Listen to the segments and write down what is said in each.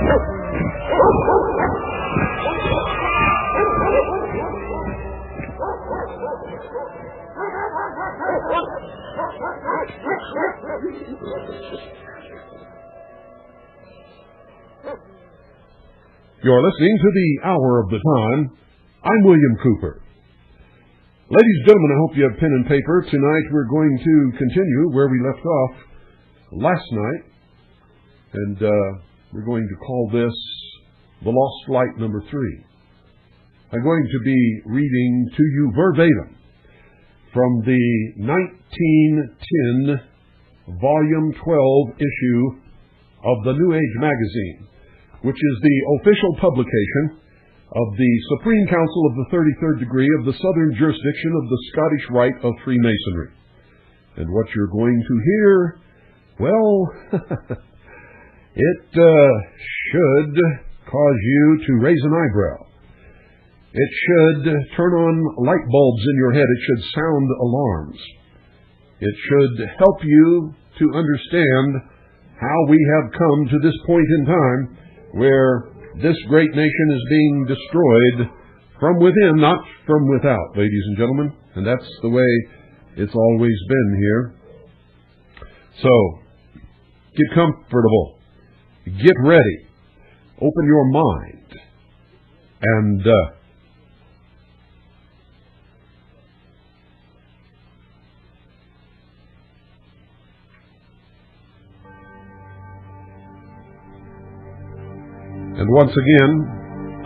You're listening to the Hour of the Time. I'm William Cooper. Ladies and gentlemen, I hope you have pen and paper. Tonight we're going to continue where we left off last night. And we're going to call this The Lost Light number 3. I'm going to be reading to you verbatim from the 1910 Volume 12 issue of the New Age magazine, which is the official publication of the Supreme Council of the 33rd degree of the Southern Jurisdiction of the Scottish Rite of Freemasonry. And what you're going to hear, well, it should cause you to raise an eyebrow. It should turn on light bulbs in your head. It should sound alarms. It should help you to understand how we have come to this point in time where this great nation is being destroyed from within, not from without, ladies and gentlemen. And that's the way it's always been here. So, get comfortable. Get ready. Open your mind. And once again,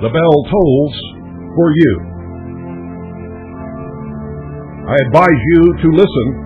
the bell tolls for you. I advise you to listen.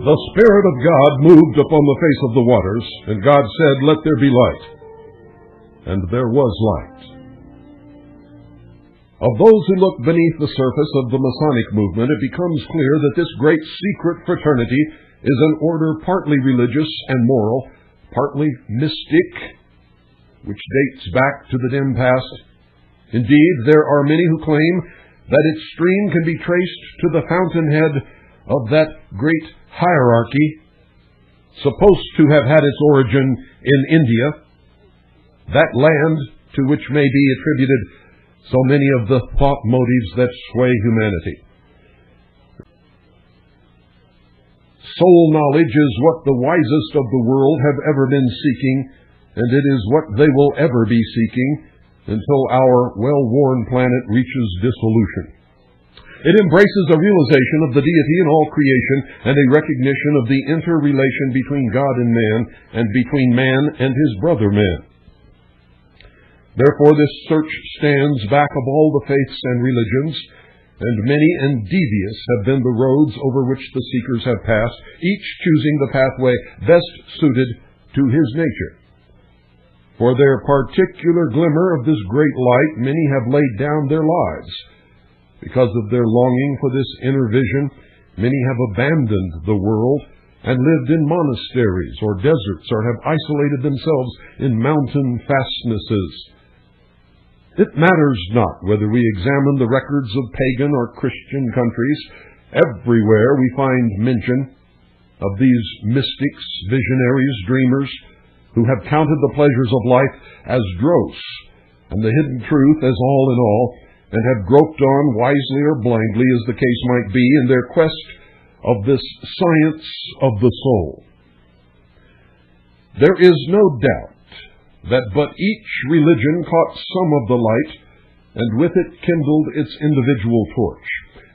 The Spirit of God moved upon the face of the waters, and God said, "Let there be light." And there was light. Of those who look beneath the surface of the Masonic movement, it becomes clear that this great secret fraternity is an order partly religious and moral, partly mystic, which dates back to the dim past. Indeed, there are many who claim that its stream can be traced to the fountainhead of that great hierarchy, supposed to have had its origin in India, that land to which may be attributed so many of the thought motives that sway humanity. Soul knowledge is what the wisest of the world have ever been seeking, and it is what they will ever be seeking until our well-worn planet reaches dissolution. It embraces a realization of the deity in all creation and a recognition of the interrelation between God and man, and between man and his brother man. Therefore, this search stands back of all the faiths and religions, and many and devious have been the roads over which the seekers have passed, each choosing the pathway best suited to his nature. For their particular glimmer of this great light, many have laid down their lives. Because of their longing for this inner vision, many have abandoned the world and lived in monasteries or deserts, or have isolated themselves in mountain fastnesses. It matters not whether we examine the records of pagan or Christian countries. Everywhere we find mention of these mystics, visionaries, dreamers, who have counted the pleasures of life as dross, and the hidden truth as all in all, and have groped on wisely or blindly, as the case might be, in their quest of this science of the soul. There is no doubt that but each religion caught some of the light, and with it kindled its individual torch.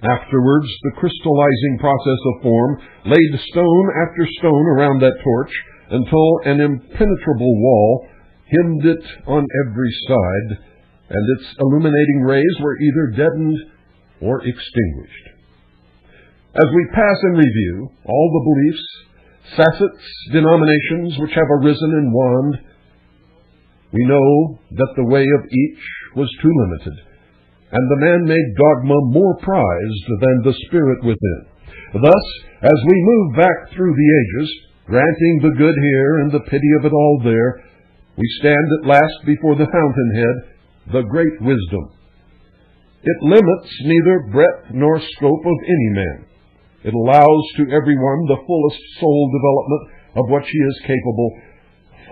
Afterwards, the crystallizing process of form laid stone after stone around that torch, until an impenetrable wall hemmed it on every side, and its illuminating rays were either deadened or extinguished. As we pass in review all the beliefs, facets, denominations which have arisen and waned, we know that the way of each was too limited, and the man-made dogma more prized than the spirit within. Thus, as we move back through the ages, granting the good here and the pity of it all there, we stand at last before the fountainhead, the great wisdom. It limits neither breadth nor scope of any man. It allows to everyone the fullest soul development of what she is capable.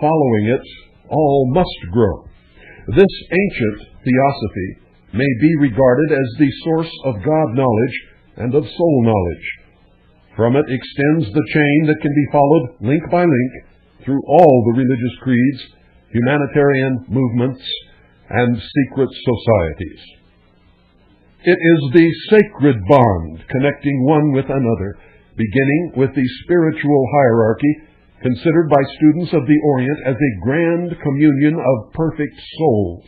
Following it, all must grow. This ancient theosophy may be regarded as the source of God knowledge and of soul knowledge. From it extends the chain that can be followed link by link through all the religious creeds, humanitarian movements, and secret societies. It is the sacred bond connecting one with another, beginning with the spiritual hierarchy, considered by students of the Orient as a grand communion of perfect souls.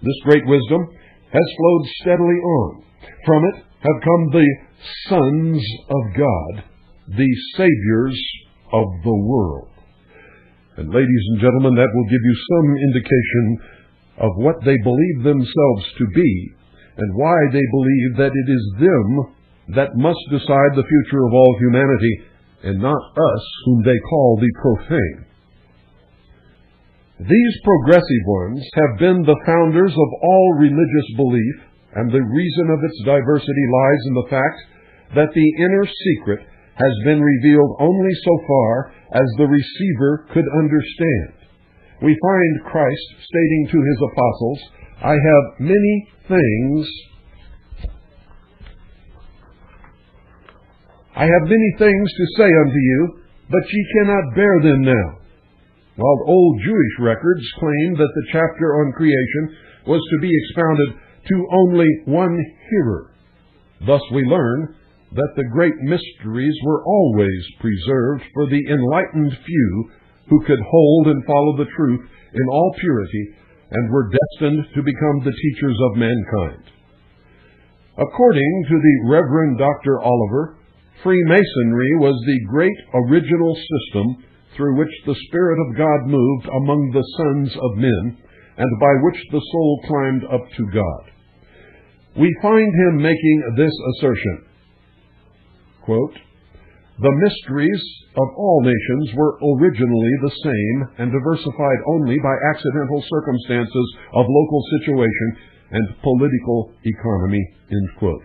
This great wisdom has flowed steadily on. From it have come the sons of God, the saviors of the world. And ladies and gentlemen, that will give you some indication of what they believe themselves to be, and why they believe that it is them that must decide the future of all humanity, and not us, whom they call the profane. These progressive ones have been the founders of all religious belief, and the reason of its diversity lies in the fact that the inner secret has been revealed only so far as the receiver could understand. We find Christ stating to his apostles, I have many things to say unto you, but ye cannot bear them now. While old Jewish records claim that the chapter on creation was to be expounded to only one hearer. Thus we learn that the great mysteries were always preserved for the enlightened few who could hold and follow the truth in all purity and were destined to become the teachers of mankind. According to the Reverend Dr. Oliver, Freemasonry was the great original system through which the Spirit of God moved among the sons of men, and by which the soul climbed up to God. We find him making this assertion, quote, the mysteries of all nations were originally the same and diversified only by accidental circumstances of local situation and political economy, end quote.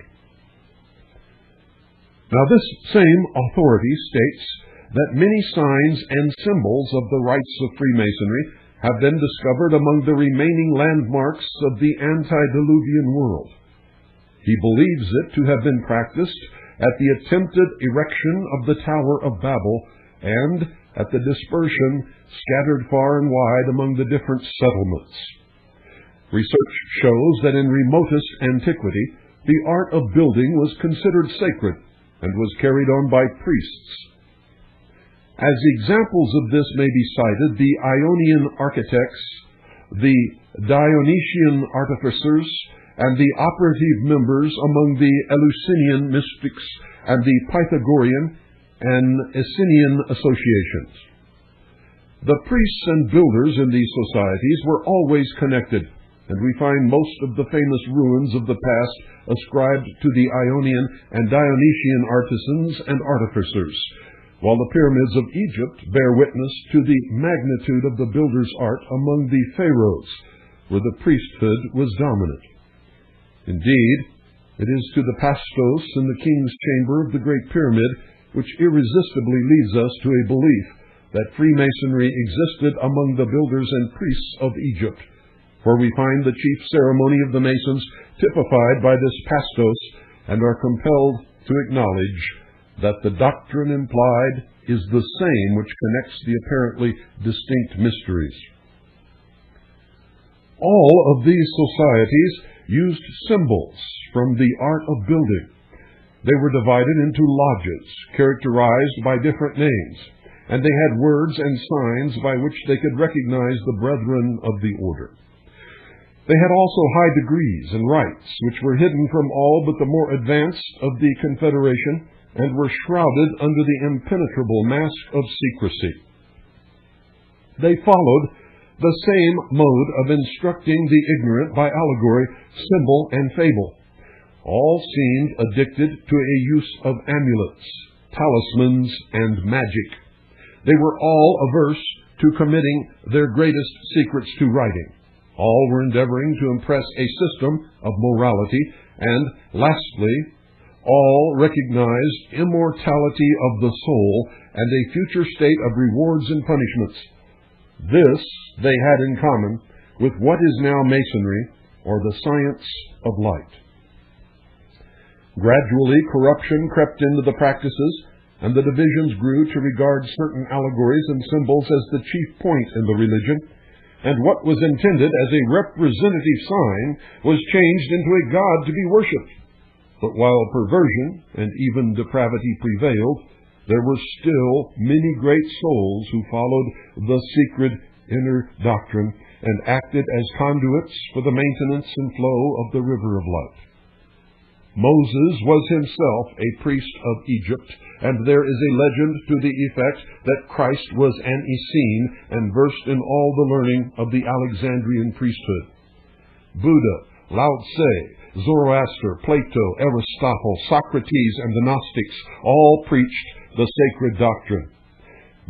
Now this same authority states that many signs and symbols of the rites of Freemasonry have been discovered among the remaining landmarks of the antediluvian world. He believes it to have been practiced at the attempted erection of the Tower of Babel and at the dispersion scattered far and wide among the different settlements. Research shows that in remotest antiquity, the art of building was considered sacred and was carried on by priests. As examples of this may be cited the Ionian architects, the Dionysian artificers, and the operative members among the Eleusinian mystics and the Pythagorean and Essenian associations. The priests and builders in these societies were always connected, and we find most of the famous ruins of the past ascribed to the Ionian and Dionysian artisans and artificers, while the pyramids of Egypt bear witness to the magnitude of the builder's art among the pharaohs, where the priesthood was dominant. Indeed, it is to the pastos in the king's chamber of the Great Pyramid which irresistibly leads us to a belief that Freemasonry existed among the builders and priests of Egypt, for we find the chief ceremony of the Masons typified by this pastos, and are compelled to acknowledge that the doctrine implied is the same which connects the apparently distinct mysteries. All of these societies used symbols from the art of building. They were divided into lodges, characterized by different names, and they had words and signs by which they could recognize the brethren of the order. They had also high degrees and rights, which were hidden from all but the more advanced of the confederation, and were shrouded under the impenetrable mask of secrecy. They followed the same mode of instructing the ignorant by allegory, symbol, and fable. All seemed addicted to a use of amulets, talismans, and magic. They were all averse to committing their greatest secrets to writing. All were endeavoring to impress a system of morality, and, lastly, all recognized immortality of the soul and a future state of rewards and punishments. This they had in common with what is now Masonry, or the science of light. Gradually, corruption crept into the practices, and the divisions grew to regard certain allegories and symbols as the chief point in the religion, and what was intended as a representative sign was changed into a god to be worshipped. But while perversion and even depravity prevailed, there were still many great souls who followed the secret inner doctrine and acted as conduits for the maintenance and flow of the river of light. Moses was himself a priest of Egypt, and there is a legend to the effect that Christ was an Essene and versed in all the learning of the Alexandrian priesthood. Buddha, Lao Tse, Zoroaster, Plato, Aristotle, Socrates, and the Gnostics all preached the sacred doctrine.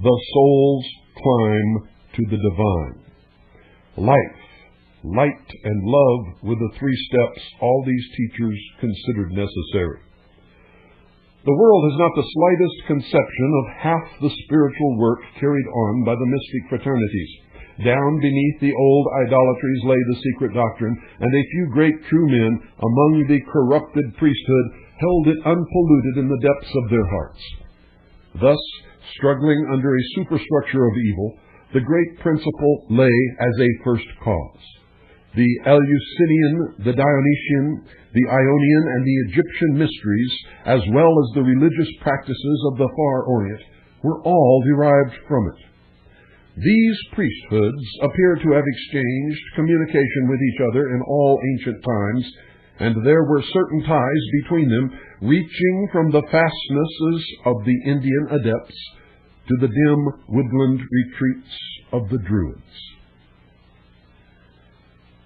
The soul's climb to the divine. Life, light, and love were the three steps all these teachers considered necessary. The world has not the slightest conception of half the spiritual work carried on by the mystic fraternities. Down beneath the old idolatries lay the secret doctrine, and a few great true men among the corrupted priesthood held it unpolluted in the depths of their hearts. Thus, struggling under a superstructure of evil, the great principle lay as a first cause. The Eleusinian, the Dionysian, the Ionian, and the Egyptian mysteries, as well as the religious practices of the Far Orient, were all derived from it. These priesthoods appear to have exchanged communication with each other in all ancient times, and there were certain ties between them reaching from the fastnesses of the Indian adepts to the dim woodland retreats of the Druids.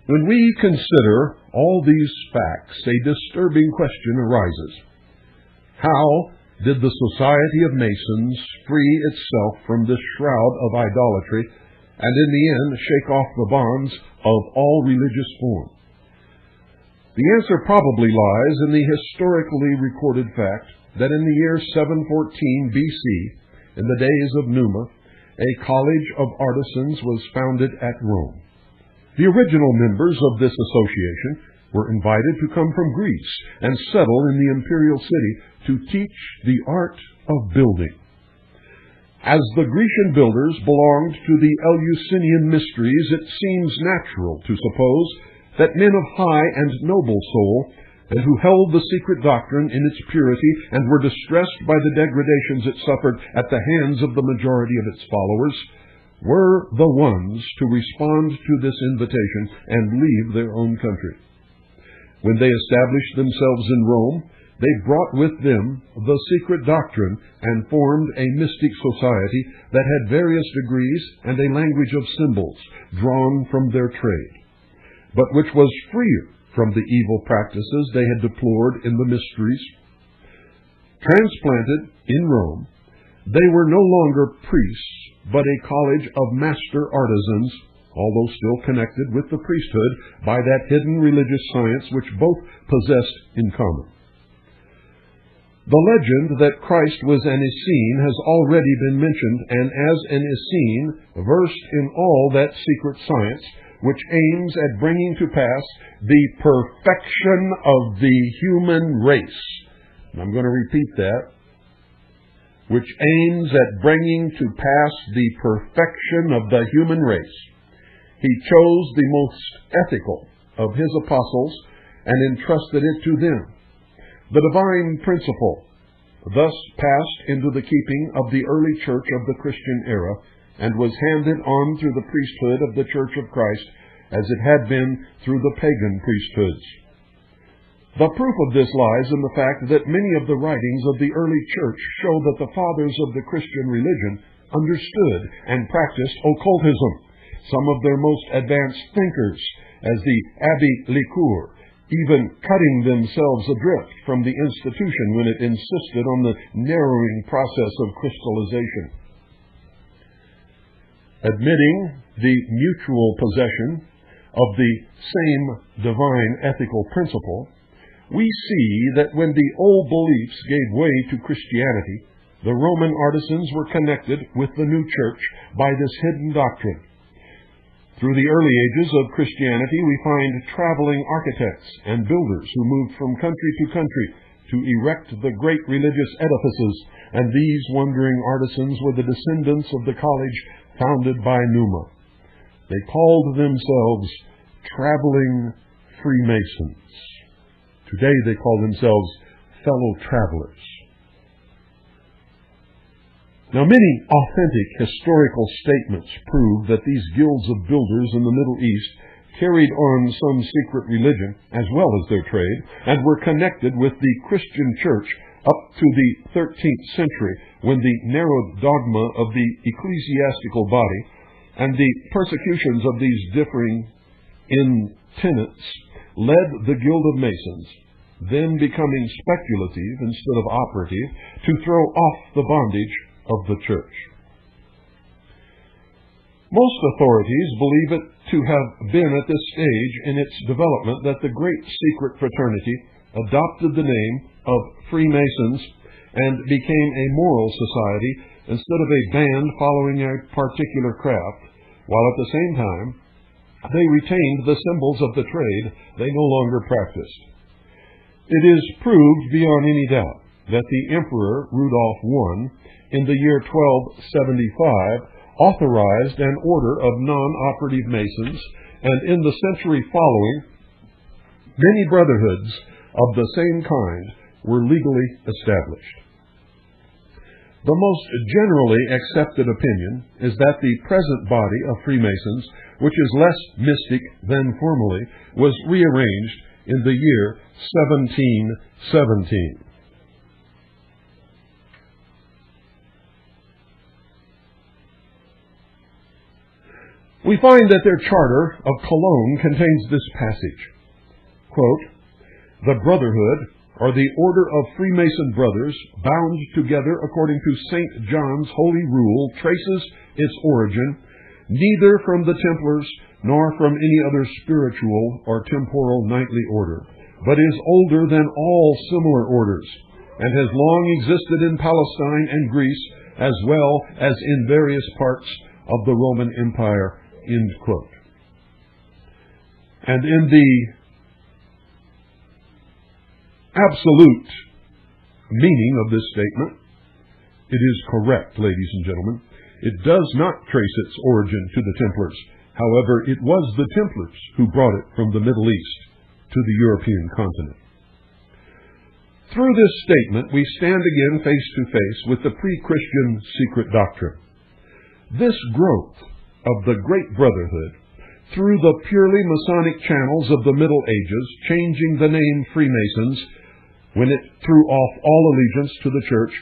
When we consider all these facts, a disturbing question arises. How did the Society of Masons free itself from this shroud of idolatry and in the end shake off the bonds of all religious form? The answer probably lies in the historically recorded fact that in the year 714 BC, in the days of Numa, a college of artisans was founded at Rome. The original members of this association were invited to come from Greece and settle in the imperial city to teach the art of building. As the Grecian builders belonged to the Eleusinian mysteries, it seems natural to suppose that men of high and noble soul, and who held the secret doctrine in its purity and were distressed by the degradations it suffered at the hands of the majority of its followers, were the ones to respond to this invitation and leave their own country. When they established themselves in Rome, they brought with them the secret doctrine and formed a mystic society that had various degrees and a language of symbols drawn from their trade, but which was freer from the evil practices they had deplored in the mysteries. Transplanted in Rome, they were no longer priests, but a college of master artisans, although still connected with the priesthood by that hidden religious science which both possessed in common. The legend that Christ was an Essene has already been mentioned, and as an Essene, versed in all that secret science, which aims at bringing to pass the perfection of the human race. And I'm going to repeat that. Which aims at bringing to pass the perfection of the human race. He chose the most ethical of his apostles and entrusted it to them. The divine principle thus passed into the keeping of the early church of the Christian era and was handed on through the priesthood of the Church of Christ as it had been through the pagan priesthoods. The proof of this lies in the fact that many of the writings of the early church show that the fathers of the Christian religion understood and practiced occultism. Some of their most advanced thinkers, as the Abbé Lecour, even cutting themselves adrift from the institution when it insisted on the narrowing process of crystallization. Admitting the mutual possession of the same divine ethical principle, we see that when the old beliefs gave way to Christianity, the Roman artisans were connected with the new church by this hidden doctrine. Through the early ages of Christianity, we find traveling architects and builders who moved from country to country to erect the great religious edifices, and these wandering artisans were the descendants of the college founded by Numa. They called themselves traveling Freemasons. Today they call themselves fellow travelers. Now, many authentic historical statements prove that these guilds of builders in the Middle East carried on some secret religion as well as their trade, and were connected with the Christian church up to the 13th century, when the narrowed dogma of the ecclesiastical body and the persecutions of these differing in tenets led the Guild of Masons, then becoming speculative instead of operative, to throw off the bondage of the church. Most authorities believe it to have been at this stage in its development that the great secret fraternity adopted the name of Freemasons and became a moral society instead of a band following a particular craft, while at the same time they retained the symbols of the trade they no longer practiced. It is proved beyond any doubt that the Emperor Rudolph I, in the year 1275, authorized an order of non-operative Masons, and in the century following, many brotherhoods of the same kind were legally established. The most generally accepted opinion is that the present body of Freemasons, which is less mystic than formerly, was rearranged in the year 1717. We find that their charter of Cologne contains this passage, quote, "The brotherhood, or the order of Freemason brothers, bound together according to St. John's holy rule, traces its origin neither from the Templars nor from any other spiritual or temporal knightly order, but is older than all similar orders, and has long existed in Palestine and Greece, as well as in various parts of the Roman Empire." End quote. And in the absolute meaning of this statement, it is correct, ladies and gentlemen. It does not trace its origin to the Templars. However, it was the Templars who brought it from the Middle East to the European continent. Through this statement, we stand again face to face with the pre-Christian secret doctrine. This growth of the Great Brotherhood through the purely Masonic channels of the Middle Ages, changing the name Freemasons when it threw off all allegiance to the Church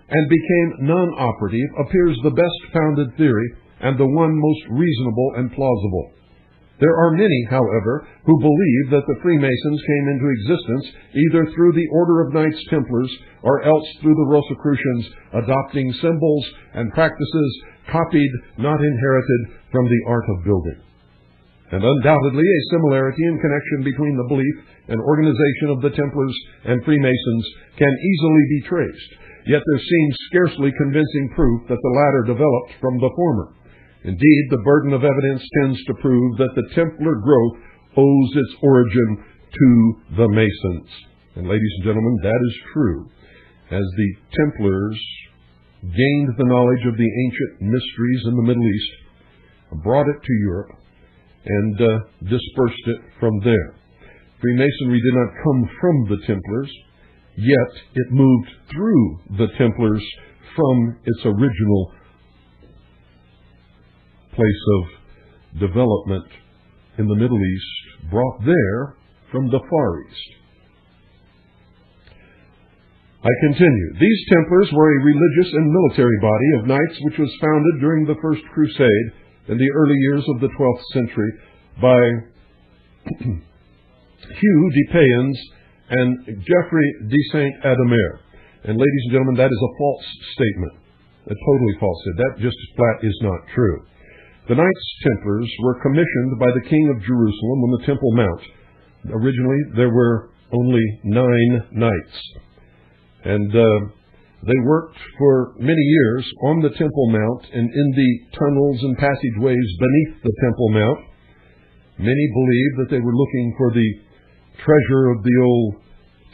and became non-operative, appears the best founded theory and the one most reasonable and plausible. There are many, however, who believe that the Freemasons came into existence either through the Order of Knights Templars or else through the Rosicrucians, adopting symbols and practices copied, not inherited, from the art of building. and undoubtedly a similarity in connection between the belief and organization of the Templars and Freemasons can easily be traced, yet there seems scarcely convincing proof that the latter developed from the former. Indeed, the burden of evidence tends to prove that the Templar growth owes its origin to the Masons. And ladies and gentlemen, that is true. As the Templars gained the knowledge of the ancient mysteries in the Middle East, brought it to Europe, and dispersed it from there. Freemasonry did not come from the Templars, yet it moved through the Templars from its original place of development in the Middle East, brought there from the Far East. I continue. These Templars were a religious and military body of knights which was founded during the First Crusade in the early years of the 12th century by Hugh de Payens and Geoffrey de Saint-Adamere. And ladies and gentlemen, that is a false statement. A totally false statement. That just flat is not true. The Knights Templars were commissioned by the King of Jerusalem on the Temple Mount. Originally, there were only 9 knights. And they worked for many years on the Temple Mount and in the tunnels and passageways beneath the Temple Mount. Many believed that they were looking for the treasure of the old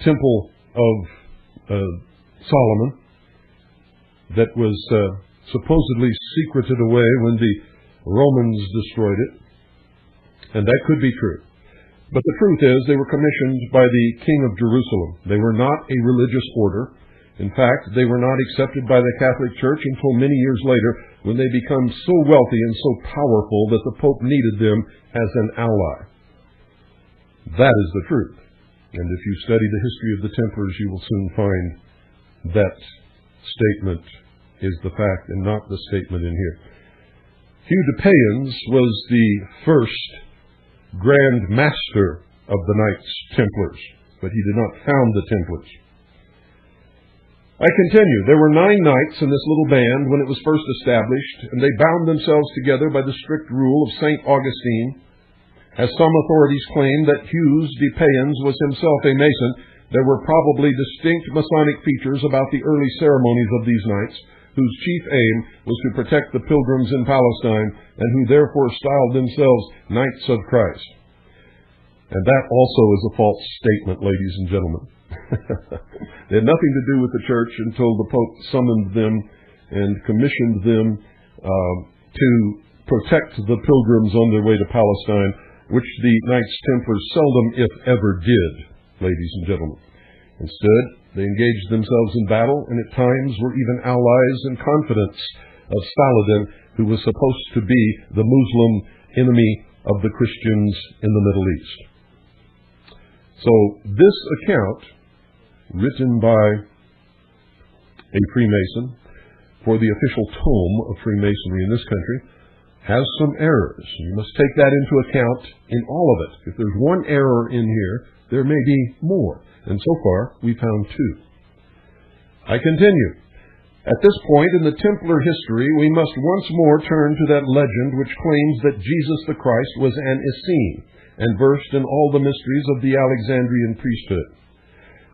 Temple of Solomon that was supposedly secreted away when the Romans destroyed it. And that could be true. But the truth is, they were commissioned by the King of Jerusalem. They were not a religious order. In fact, they were not accepted by the Catholic Church until many years later, when they became so wealthy and so powerful that the Pope needed them as an ally. That is the truth. And if you study the history of the Templars, you will soon find that statement is the fact and not the statement in here. Hugh de Payens was the first Grand Master of the Knights Templars, but he did not found the Templars. I continue. There were 9 knights in this little band when it was first established, and they bound themselves together by the strict rule of St. Augustine. As some authorities claim that Hugh de Payens was himself a Mason, there were probably distinct Masonic features about the early ceremonies of these knights, whose chief aim was to protect the pilgrims in Palestine, and who therefore styled themselves Knights of Christ. And that also is a false statement, ladies and gentlemen. They had nothing to do with the church until the Pope summoned them and commissioned them to protect the pilgrims on their way to Palestine, which the Knights Templars seldom, if ever, did, ladies and gentlemen. Instead, they engaged themselves in battle, and at times were even allies and confidants of Saladin, who was supposed to be the Muslim enemy of the Christians in the Middle East. So this account, written by a Freemason for the official tome of Freemasonry in this country, has some errors. You must take that into account in all of it. If there's one error in here, there may be more. And so far, we found 2. I continue. At this point in the Templar history, we must once more turn to that legend which claims that Jesus the Christ was an Essene and versed in all the mysteries of the Alexandrian priesthood.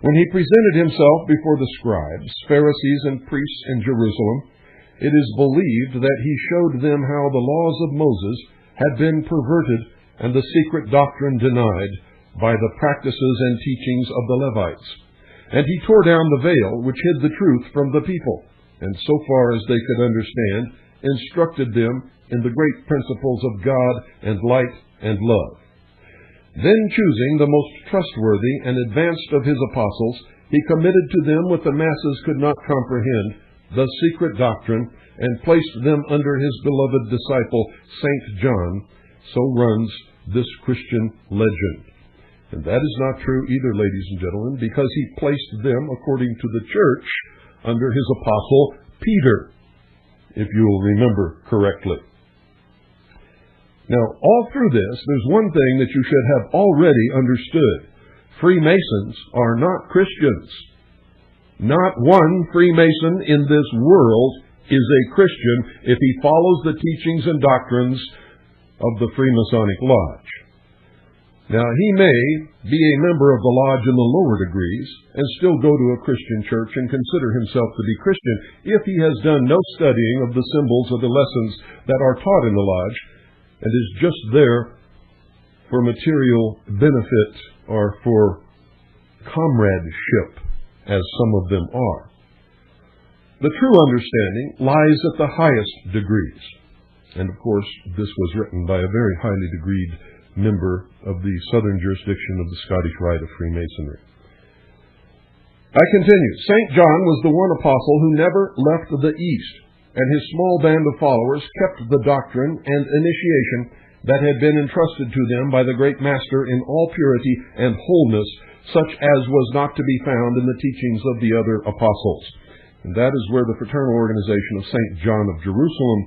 When he presented himself before the scribes, Pharisees, and priests in Jerusalem, it is believed that he showed them how the laws of Moses had been perverted and the secret doctrine denied by the practices and teachings of the Levites. And he tore down the veil which hid the truth from the people, and so far as they could understand, instructed them in the great principles of God and light and love. Then, choosing the most trustworthy and advanced of his apostles, he committed to them what the masses could not comprehend, the secret doctrine, and placed them under his beloved disciple, St. John. So runs this Christian legend. And that is not true either, ladies and gentlemen, because he placed them, according to the church, under his apostle Peter, if you will remember correctly. Now, all through this, there's one thing that you should have already understood. Freemasons are not Christians. Not one Freemason in this world is a Christian if he follows the teachings and doctrines of the Freemasonic Lodge. Now, he may be a member of the lodge in the lower degrees and still go to a Christian church and consider himself to be Christian if he has done no studying of the symbols or the lessons that are taught in the lodge and is just there for material benefit or for comradeship, as some of them are. The true understanding lies at the highest degrees. And of course, this was written by a very highly degreed member of the southern jurisdiction of the Scottish Rite of Freemasonry. I continue. St. John was the one apostle who never left the East, and his small band of followers kept the doctrine and initiation that had been entrusted to them by the great Master in all purity and wholeness, such as was not to be found in the teachings of the other apostles. And that is where the fraternal organization of St. John of Jerusalem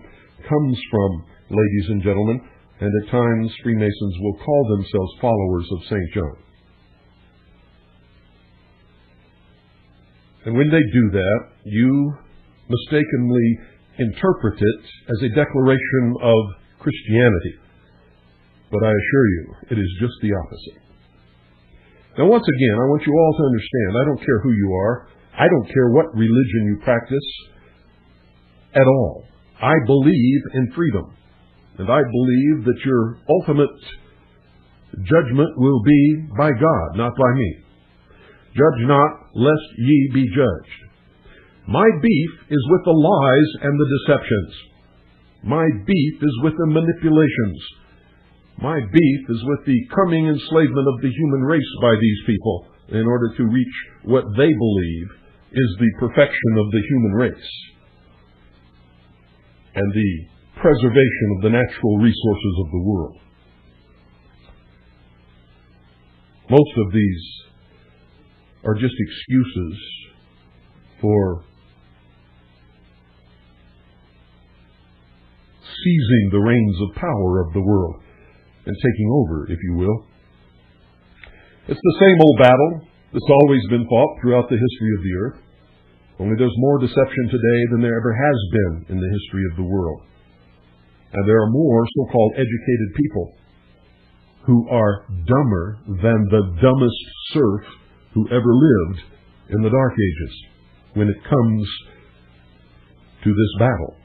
comes from, ladies and gentlemen, and at times Freemasons will call themselves followers of St. John. And when they do that, you mistakenly interpret it as a declaration of Christianity. But I assure you, it is just the opposite. Now, once again, I want you all to understand, I don't care who you are. I don't care what religion you practice at all. I believe in freedom. And I believe that your ultimate judgment will be by God, not by me. Judge not, lest ye be judged. My beef is with the lies and the deceptions. My beef is with the manipulations. My beef is with the coming enslavement of the human race by these people in order to reach what they believe is the perfection of the human race and the preservation of the natural resources of the world. Most of these are just excuses for seizing the reins of power of the world and taking over, if you will. It's the same old battle that's always been fought throughout the history of the earth. Only there's more deception today than there ever has been in the history of the world. And there are more so-called educated people who are dumber than the dumbest serf who ever lived in the Dark Ages when it comes to this battle.